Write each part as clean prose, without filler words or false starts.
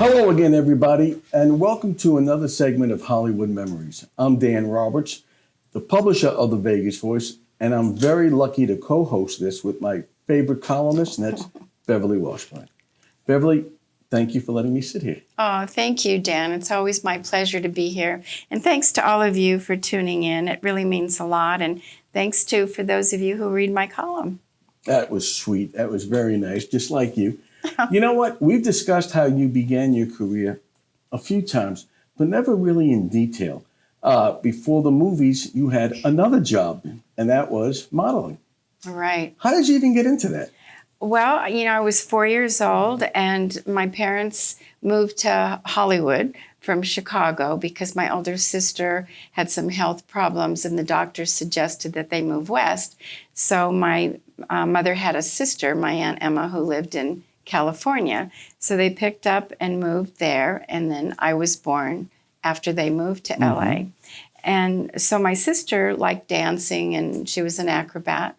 Hello again, everybody, and welcome to another segment of Hollywood Memories. I'm Dan Roberts, the publisher of The Vegas Voice, and I'm very lucky to co-host this with my favorite columnist, and that's Beverly Washburn. Beverly, thank you for letting me sit here. Oh, thank you, Dan. It's always my pleasure to be here. And thanks to all of you for tuning in. It really means a lot. And thanks, too, for those of you who read my column. That was sweet. That was very nice, just like you. You know what? We've discussed how you began your career a few times, but never really in detail. Before the movies, you had another job, and that was modeling. Right. How did you even get into that? Well, I was 4 years old, and my parents moved to Hollywood from Chicago because my older sister had some health problems, and the doctor suggested that they move west. So my mother had a sister, my Aunt Emma, who lived in California. So they picked up and moved there, and then I was born after they moved to LA. And so my sister liked dancing, and she was an acrobat.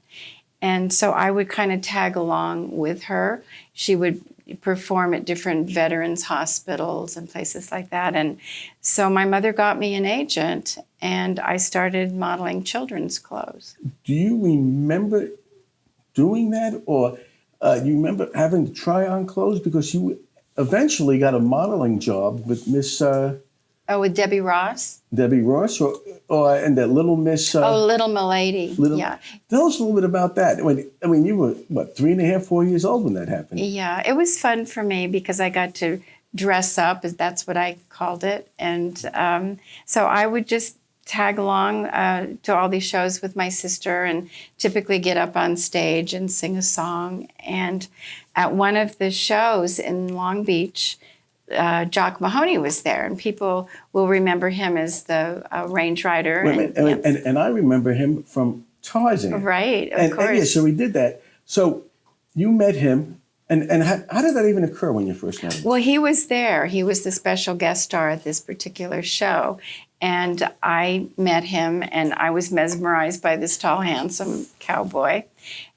And so I would kind of tag along with her. She would perform at different veterans hospitals and places like that. And so my mother got me an agent, and I started modeling children's clothes. Do you remember doing that, or you remember having to try on clothes? Because you eventually got a modeling job with Miss... with Debbie Ross? Debbie Ross, or and that Little Miss... Little Milady, yeah. Tell us a little bit about that. I mean, you were, 3.5, 4 years old when that happened? Yeah, it was fun for me because I got to dress up, that's what I called it. And so I would just tag along to all these shows with my sister and typically get up on stage and sing a song. And at one of the shows in Long Beach, Jock Mahoney was there, and people will remember him as the range rider. And I remember him from Tarzan. Right, of course. And yeah, so we did that. So you met him, and how did that even occur when you first met him? Well, he was there. He was the special guest star at this particular show. And I met him, and I was mesmerized by this tall, handsome cowboy.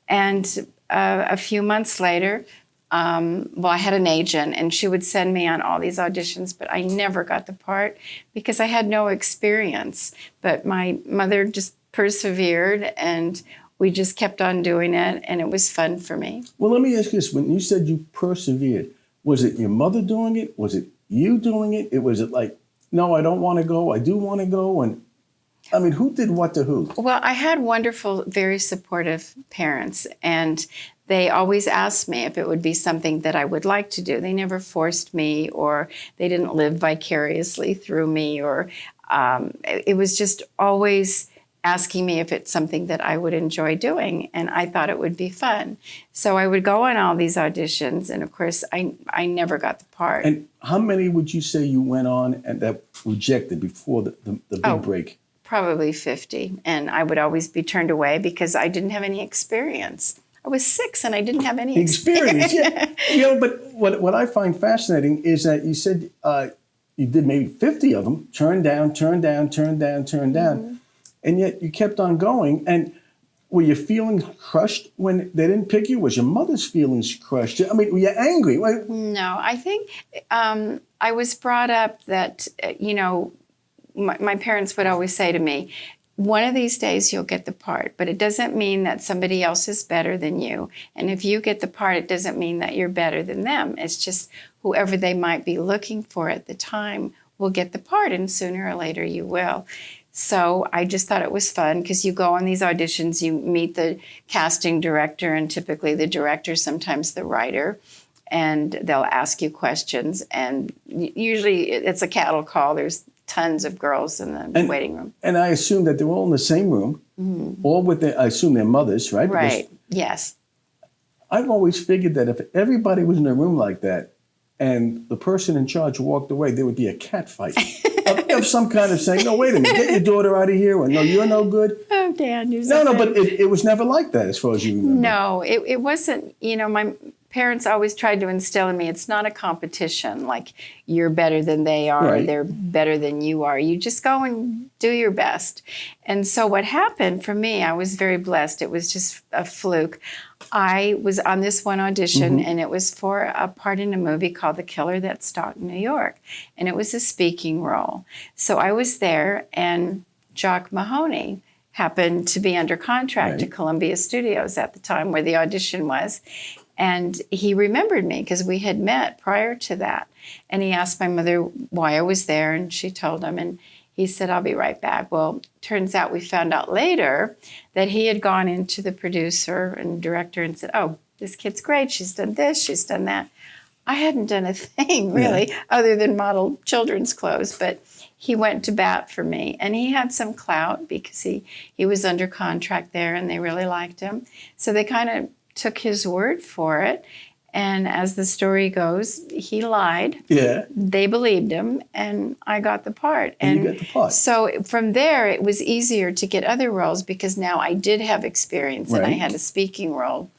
And a few months later, I had an agent, and she would send me on all these auditions, but I never got the part because I had no experience. But my mother just persevered, and we just kept on doing it, and it was fun for me. Well, let me ask you this. When you said you persevered, was it your mother doing it? Was it you doing it? Was it like, no, I don't want to go, I do want to go? And I mean, who did what to who? Well, I had wonderful, very supportive parents, and they always asked me if it would be something that I would like to do. They never forced me, or they didn't live vicariously through me, or it was just always asking me if it's something that I would enjoy doing, and I thought it would be fun. So I would go on all these auditions, and of course, I never got the part. And how many would you say you went on and that rejected before the big break? Probably 50, and I would always be turned away because I didn't have any experience. I was 6 and I didn't have any experience. Yeah. But what I find fascinating is that you said you did maybe 50 of them, turn down, and yet you kept on going. And were your feelings crushed when they didn't pick you? Was your mother's feelings crushed? I mean, were you angry? No, I think I was brought up that, my parents would always say to me, one of these days you'll get the part, but it doesn't mean that somebody else is better than you. And if you get the part, it doesn't mean that you're better than them. It's just whoever they might be looking for at the time will get the part, and sooner or later you will. So I just thought it was fun because you go on these auditions, you meet the casting director, and typically the director, sometimes the writer, and they'll ask you questions. And usually it's a cattle call. There's tons of girls in the waiting room. And I assume that they're all in the same room, all with I assume their mothers, right? Right, yes. I've always figured that if everybody was in a room like that and the person in charge walked away, there would be a cat fight of some kind of saying, no, wait a minute, get your daughter out of here, or no, you're no good. Oh, Dan, you're No, but it was never like that as far as you remember. No, it wasn't, my parents always tried to instill in me, it's not a competition, like you're better than they are, Right. they're better than you are. You just go and do your best. And so what happened for me, I was very blessed. It was just a fluke. I was on this one audition, and it was for a part in a movie called The Killer That Stalked New York. And it was a speaking role. So I was there, and Jock Mahoney happened to be under contract to Columbia Studios at the time where the audition was. And he remembered me because we had met prior to that. And he asked my mother why I was there, and she told him, and he said, I'll be right back. Well, turns out we found out later that he had gone into the producer and director and said, oh, this kid's great. She's done this, she's done that. I hadn't done a thing really other than model children's clothes, but he went to bat for me. And he had some clout because he was under contract there and they really liked him. So they kind of took his word for it. And as the story goes, he lied. Yeah. They believed him, and I got the part. And you got the part. So from there, it was easier to get other roles because now I did have experience and I had a speaking role.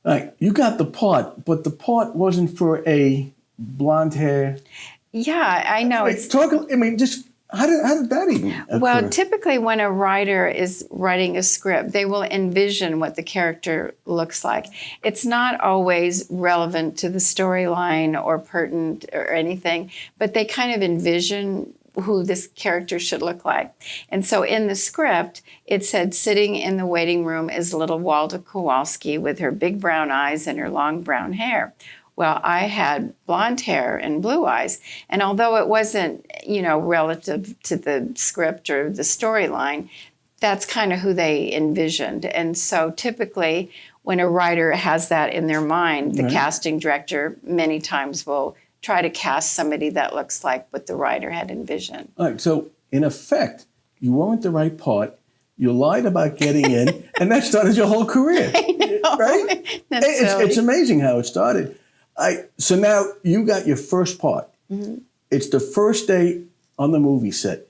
All right, you got the part, but the part wasn't for a blonde hair. Yeah, I know. How did that even occur? Well, typically when a writer is writing a script, they will envision what the character looks like. It's not always relevant to the storyline or pertinent or anything, but they kind of envision who this character should look like. And so in the script, it said sitting in the waiting room is little Walda Kowalski with her big brown eyes and her long brown hair. Well, I had blonde hair and blue eyes. And although it wasn't, relative to the script or the storyline, that's kind of who they envisioned. And so typically when a writer has that in their mind, the casting director many times will try to cast somebody that looks like what the writer had envisioned. All right, so in effect, you weren't the right part. You lied about getting in, and that started your whole career. I know. Right? That's silly. It's amazing how it started. So now you got your first part. Mm-hmm. It's the first day on the movie set.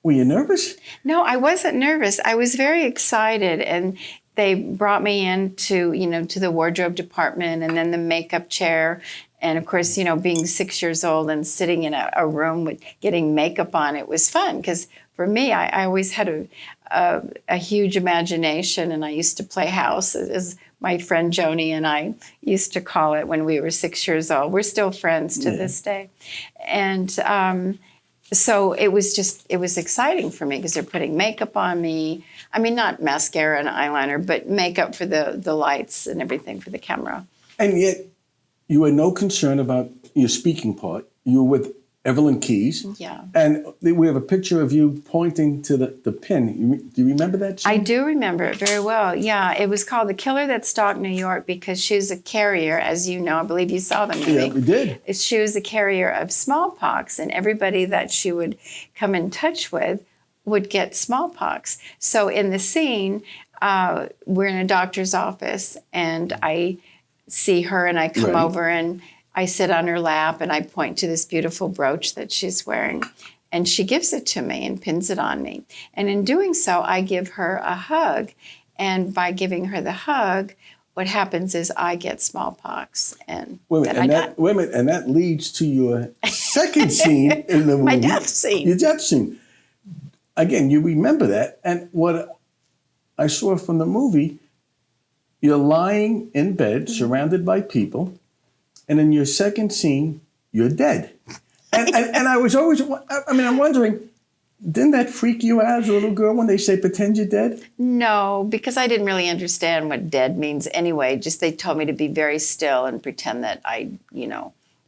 Were you nervous? No, I wasn't nervous. I was very excited, and they brought me into, to the wardrobe department and then the makeup chair. And of course, being 6 years old and sitting in a room with getting makeup on, it was fun because for me, I always had a huge imagination, and I used to play house, as my friend Joni and I used to call it when we were 6 years old. We're still friends to this day. And so it was exciting for me because they're putting makeup on me. I mean, not mascara and eyeliner, but makeup for the lights and everything for the camera. And yet, you had no concern about your speaking part. You were with Evelyn Keys. Yeah. And we have a picture of you pointing to the pin. Do you remember that scene? I do remember it very well. Yeah, it was called The Killer That Stalked New York because she's a carrier, as you know. I believe you saw the movie. Yeah, we did. She was a carrier of smallpox, and everybody that she would come in touch with would get smallpox. So in the scene, we're in a doctor's office, and I see her, and I come over, and I sit on her lap, and I point to this beautiful brooch that she's wearing. And she gives it to me and pins it on me. And in doing so, I give her a hug. And by giving her the hug, what happens is I get smallpox. And wait a minute, and that leads to your second scene in the movie. My death scene. Your death scene. Again, you remember that. And what I saw from the movie, you're lying in bed, surrounded by people. And in your second scene, you're dead. And I was always, I'm wondering, didn't that freak you out as a little girl when they say pretend you're dead? No, because I didn't really understand what dead means anyway. Just they told me to be very still and pretend that I,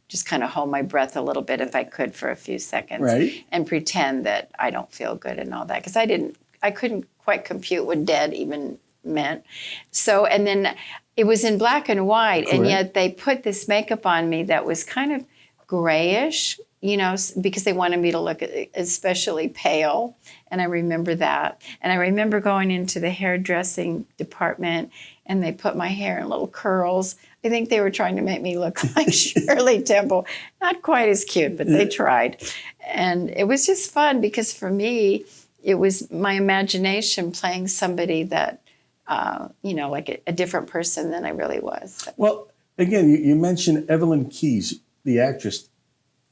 just kind of hold my breath a little bit if I could for a few seconds. Right. And pretend that I don't feel good and all that. Because I couldn't quite compute what dead even meant. So, and then it was in black and white. Correct. And yet they put this makeup on me that was kind of grayish, because they wanted me to look especially pale. And I remember that. And I remember going into the hairdressing department, and they put my hair in little curls. I think they were trying to make me look like Shirley Temple. Not quite as cute, but they tried. And it was just fun because for me, it was my imagination playing somebody that like a different person than I really was. Well, again, you mentioned Evelyn Keys, the actress.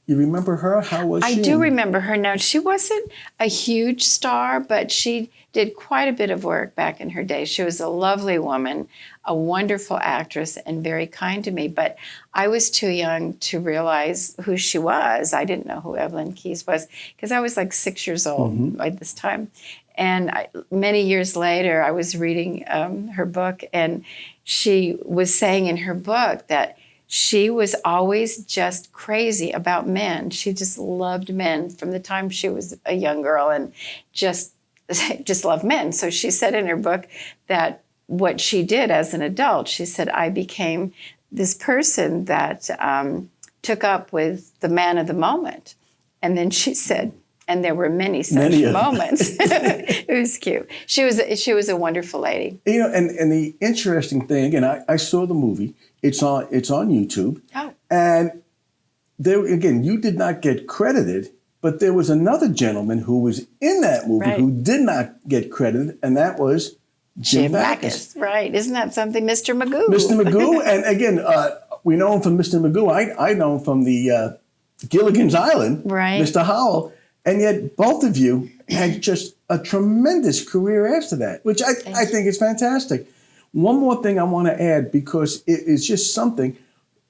You remember her? How was she? I do remember her. Now, she wasn't a huge star, but she did quite a bit of work back in her day. She was a lovely woman, a wonderful actress, and very kind to me. But I was too young to realize who she was. I didn't know who Evelyn Keys was because I was like 6 years old by this time. And many years later, I was reading her book, and she was saying in her book that she was always just crazy about men. She just loved men from the time she was a young girl, and just loved men. So she said in her book that what she did as an adult, she said, I became this person that took up with the man of the moment. And then she said, and there were many such moments. It was cute. She was a wonderful lady. And the interesting thing, and I saw the movie. It's on YouTube. Oh. And there again, you did not get credited, but there was another gentleman who was in that movie who did not get credited, and that was Jim Backus. Right. Isn't that something? Mr. Magoo. Mr. Magoo. And again, we know him from Mr. Magoo. I know him from the Gilligan's Island, Mr. Howell. And yet both of you had just a tremendous career after that, which I think is fantastic. One more thing I want to add, because it is just something.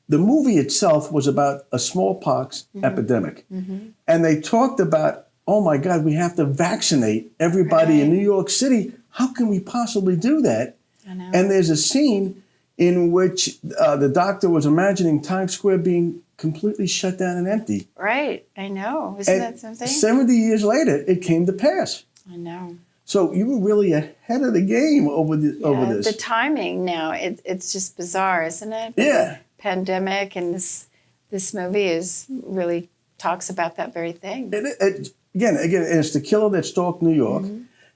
The movie itself was about a smallpox epidemic. And they talked about, oh my God, we have to vaccinate everybody in New York City. How can we possibly do that? I know. And there's a scene in which the doctor was imagining Times Square being completely shut down and empty. Right, I know. Isn't that something? 70 years later, it came to pass. I know. So you were really ahead of the game over this. The timing now, it's just bizarre, isn't it? Yeah. Pandemic, and this movie really talks about that very thing. Again, it's the killer that stalked New York.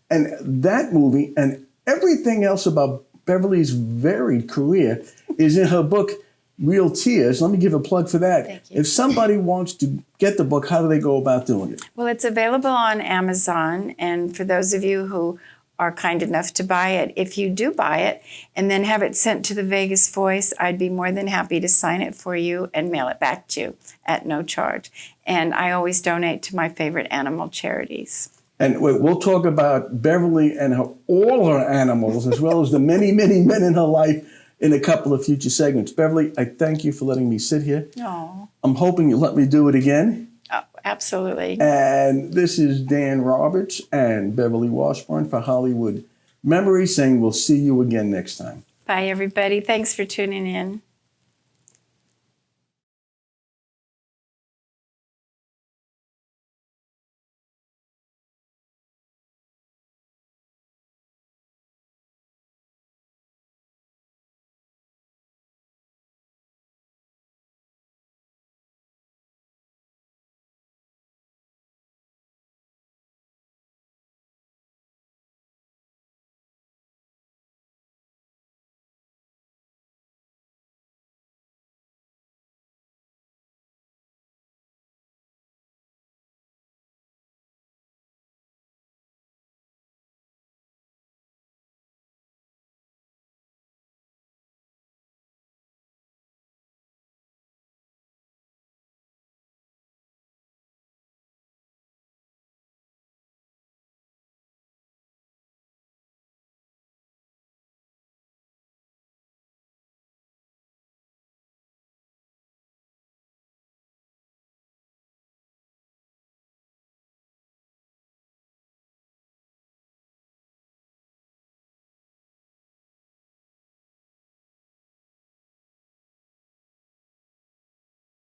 And that movie and everything else about Beverly's varied career is in her book, Real Tears. Let me give a plug for that. Thank you. If somebody wants to get the book, how do they go about doing it? Well, it's available on Amazon. And for those of you who are kind enough to buy it, if you do buy it and then have it sent to the Vegas Voice, I'd be more than happy to sign it for you and mail it back to you at no charge. And I always donate to my favorite animal charities. And we'll talk about Beverly and all her animals, as well as the many, many men in her life, in a couple of future segments. Beverly, I thank you for letting me sit here. Oh. I'm hoping you'll let me do it again. Oh, absolutely. And this is Dan Roberts and Beverly Washburn for Hollywood Memories, saying we'll see you again next time. Bye, everybody. Thanks for tuning in.